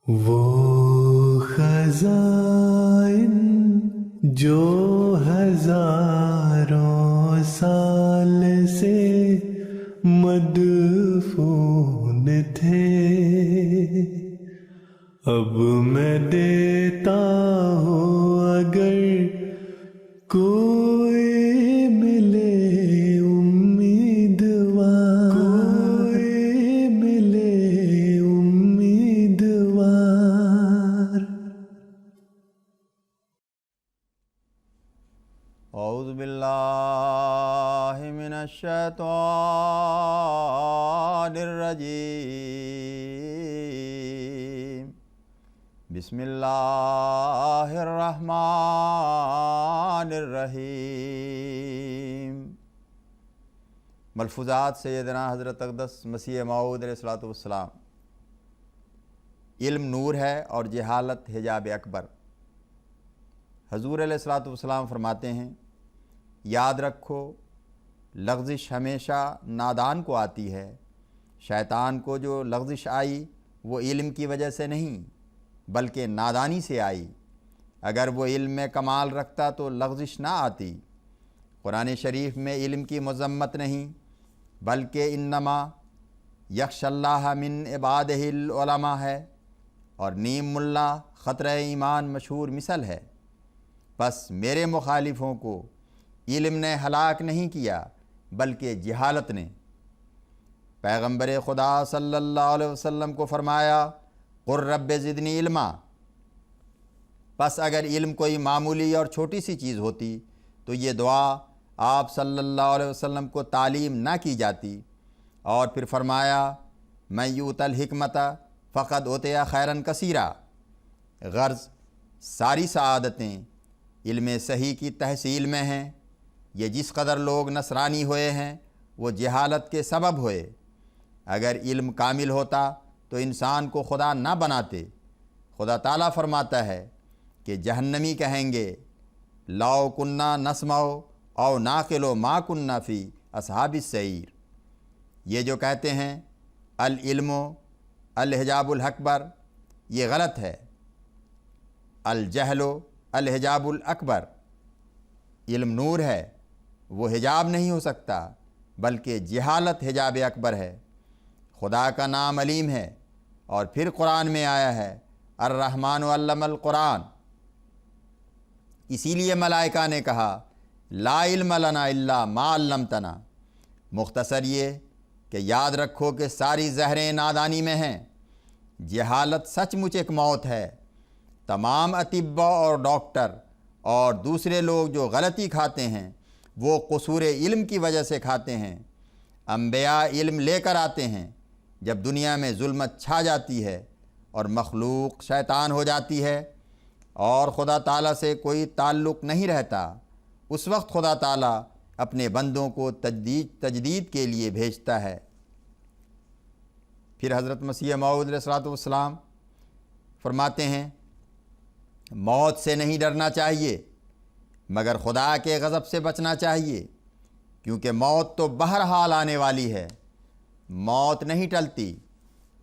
وہ خزائن جو ہزاروں سال سے مدفون تھے، اب میں دیتا ہوں اگر کوئی ملے امیدوار، کوئی ملے امیدوار۔ اعوذ باللہ من الشیطان الرجیم، بسم اللہ الرحمن الرحیم۔ ملفوظات سیدنا حضرت اقدس مسیح موعود علیہ الصلوۃ والسلام۔ علم نور ہے اور جہالت حجاب اکبر۔ حضور علیہ الصلوۃ والسلام فرماتے ہیں، یاد رکھو لغزش ہمیشہ نادان کو آتی ہے، شیطان کو جو لغزش آئی وہ علم کی وجہ سے نہیں بلکہ نادانی سے آئی۔ اگر وہ علم میں کمال رکھتا تو لغزش نہ آتی۔ قرآن شریف میں علم کی مذمت نہیں بلکہ انما یخشی اللہ من عبادہ العلماء ہے، اور نیم ملا خطرہ ایمان مشہور مثل ہے۔ پس میرے مخالفوں کو علم نے ہلاک نہیں کیا بلکہ جہالت نے۔ پیغمبر خدا صلی اللہ علیہ وسلم کو فرمایا، قل رب زدنی علما۔ پس اگر علم کوئی معمولی اور چھوٹی سی چیز ہوتی تو یہ دعا آپ صلی اللہ علیہ وسلم کو تعلیم نہ کی جاتی، اور پھر فرمایا، من یؤت الحکمت فقد اوتی خیرا کثیرا۔ غرض ساری سعادتیں علم صحیح کی تحصیل میں ہیں۔ یہ جس قدر لوگ نصرانی ہوئے ہیں وہ جہالت کے سبب ہوئے۔ اگر علم کامل ہوتا تو انسان کو خدا نہ بناتے۔ خدا تعالیٰ فرماتا ہے کہ جہنمی کہیں گے، لو کننا نسمع او ناقل ما کننا فی اصحاب السعیر۔ یہ جو کہتے ہیں العلم الحجاب الاکبر، یہ غلط ہے۔ الجہل الحجاب الاکبر، علم نور ہے، وہ حجاب نہیں ہو سکتا بلکہ جہالت حجاب اکبر ہے۔ خدا کا نام علیم ہے، اور پھر قرآن میں آیا ہے الرحمن علم القرآن۔ اسی لیے ملائکہ نے کہا لا علم لنا الا ما علمتنا۔ مختصر یہ کہ یاد رکھو کہ ساری زہریں نادانی میں ہیں۔ جہالت سچ مچ ایک موت ہے۔ تمام اطباء اور ڈاکٹر اور دوسرے لوگ جو غلطی کھاتے ہیں وہ قصور علم کی وجہ سے کھاتے ہیں۔ انبیاء علم لے کر آتے ہیں۔ جب دنیا میں ظلمت چھا جاتی ہے اور مخلوق شیطان ہو جاتی ہے اور خدا تعالیٰ سے کوئی تعلق نہیں رہتا، اس وقت خدا تعالیٰ اپنے بندوں کو تجدید کے لیے بھیجتا ہے۔ پھر حضرت مسیح موعود علیہ الصلوۃ والسلام فرماتے ہیں، موت سے نہیں ڈرنا چاہیے مگر خدا کے غضب سے بچنا چاہیے، کیونکہ موت تو بہرحال آنے والی ہے۔ موت نہیں ٹلتی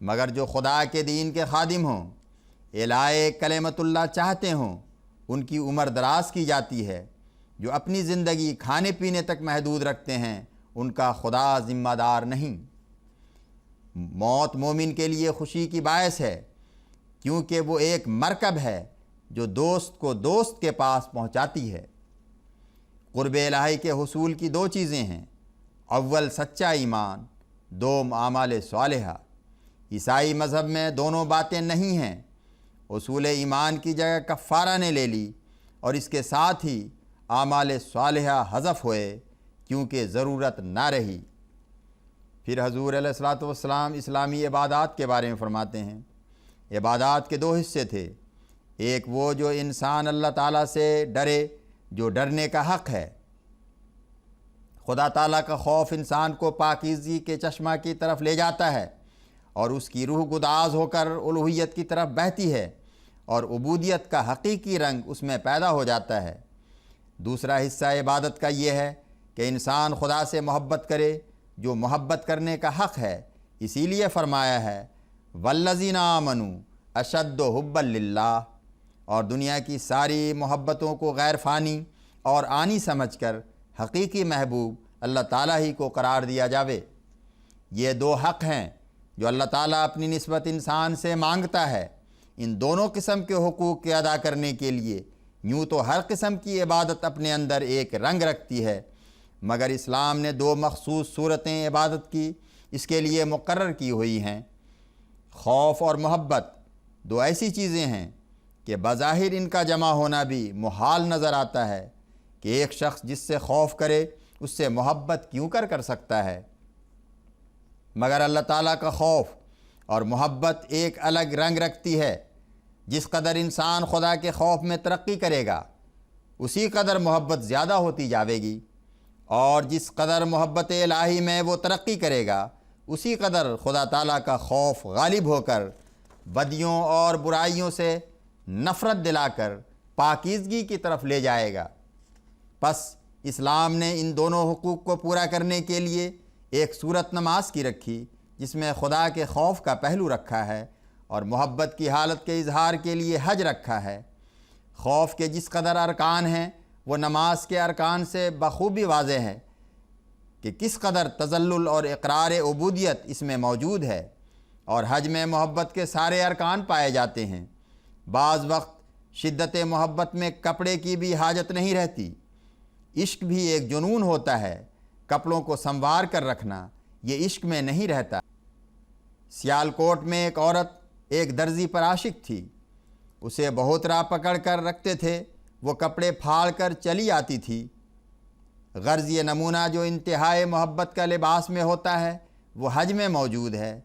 مگر جو خدا کے دین کے خادم ہوں، اعلاء کلمت اللہ چاہتے ہوں، ان کی عمر دراز کی جاتی ہے۔ جو اپنی زندگی کھانے پینے تک محدود رکھتے ہیں ان کا خدا ذمہ دار نہیں۔ موت مومن کے لیے خوشی کی باعث ہے، کیونکہ وہ ایک مرکب ہے جو دوست کو دوست کے پاس پہنچاتی ہے۔ قرب الہی کے حصول کی دو چیزیں ہیں، اول سچا ایمان، دوم اعمال صالحہ۔ عیسائی مذہب میں دونوں باتیں نہیں ہیں۔ اصول ایمان کی جگہ کفارہ نے لے لی، اور اس کے ساتھ ہی اعمال صالحہ حذف ہوئے کیونکہ ضرورت نہ رہی۔ پھر حضور علیہ الصلوۃ والسلام اسلامی عبادات کے بارے میں فرماتے ہیں، عبادات کے دو حصے تھے، ایک وہ جو انسان اللہ تعالیٰ سے ڈرے، جو ڈرنے کا حق ہے۔ خدا تعالیٰ کا خوف انسان کو پاکیزگی کے چشمہ کی طرف لے جاتا ہے اور اس کی روح گداز ہو کر الوہیت کی طرف بہتی ہے، اور عبودیت کا حقیقی رنگ اس میں پیدا ہو جاتا ہے۔ دوسرا حصہ عبادت کا یہ ہے کہ انسان خدا سے محبت کرے جو محبت کرنے کا حق ہے، اسی لیے فرمایا ہے والذین آمنوا اشد حبا للہ، اور دنیا کی ساری محبتوں کو غیر فانی اور آنی سمجھ کر حقیقی محبوب اللہ تعالیٰ ہی کو قرار دیا جاوے۔ یہ دو حق ہیں جو اللہ تعالیٰ اپنی نسبت انسان سے مانگتا ہے۔ ان دونوں قسم کے حقوق کے ادا کرنے کے لیے یوں تو ہر قسم کی عبادت اپنے اندر ایک رنگ رکھتی ہے، مگر اسلام نے دو مخصوص صورتیں عبادت کی اس کے لیے مقرر کی ہوئی ہیں۔ خوف اور محبت دو ایسی چیزیں ہیں کہ بظاہر ان کا جمع ہونا بھی محال نظر آتا ہے کہ ایک شخص جس سے خوف کرے اس سے محبت کیوں کر سکتا ہے، مگر اللہ تعالیٰ کا خوف اور محبت ایک الگ رنگ رکھتی ہے۔ جس قدر انسان خدا کے خوف میں ترقی کرے گا اسی قدر محبت زیادہ ہوتی جاوے گی، اور جس قدر محبت الہی میں وہ ترقی کرے گا اسی قدر خدا تعالیٰ کا خوف غالب ہو کر بدیوں اور برائیوں سے نفرت دلا کر پاکیزگی کی طرف لے جائے گا۔ پس اسلام نے ان دونوں حقوق کو پورا کرنے کے لیے ایک صورت نماز کی رکھی جس میں خدا کے خوف کا پہلو رکھا ہے، اور محبت کی حالت کے اظہار کے لیے حج رکھا ہے۔ خوف کے جس قدر ارکان ہیں وہ نماز کے ارکان سے بخوبی واضح ہے کہ کس قدر تذلل اور اقرار عبودیت اس میں موجود ہے، اور حج میں محبت کے سارے ارکان پائے جاتے ہیں۔ بعض وقت شدت محبت میں کپڑے کی بھی حاجت نہیں رہتی۔ عشق بھی ایک جنون ہوتا ہے، کپڑوں کو سنوار کر رکھنا یہ عشق میں نہیں رہتا۔ سیالکوٹ میں ایک عورت ایک درزی پر عاشق تھی، اسے بہت راہ پکڑ کر رکھتے تھے، وہ کپڑے پھاڑ کر چلی آتی تھی۔ غرض یہ نمونہ جو انتہائی محبت کا لباس میں ہوتا ہے وہ حج میں موجود ہے۔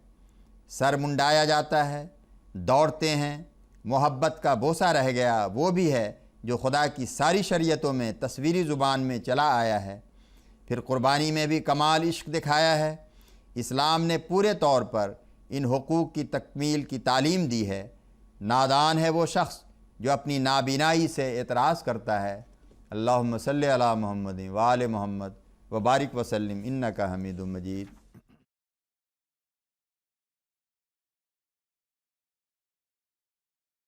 سر منڈایا جاتا ہے، دوڑتے ہیں، محبت کا بوسہ رہ گیا وہ بھی ہے جو خدا کی ساری شریعتوں میں تصویری زبان میں چلا آیا ہے۔ پھر قربانی میں بھی کمال عشق دکھایا ہے۔ اسلام نے پورے طور پر ان حقوق کی تکمیل کی تعلیم دی ہے۔ نادان ہے وہ شخص جو اپنی نابینائی سے اعتراض کرتا ہے۔ اللہم صلی علی محمد وآل محمد وبارک وسلم انک حمید مجید۔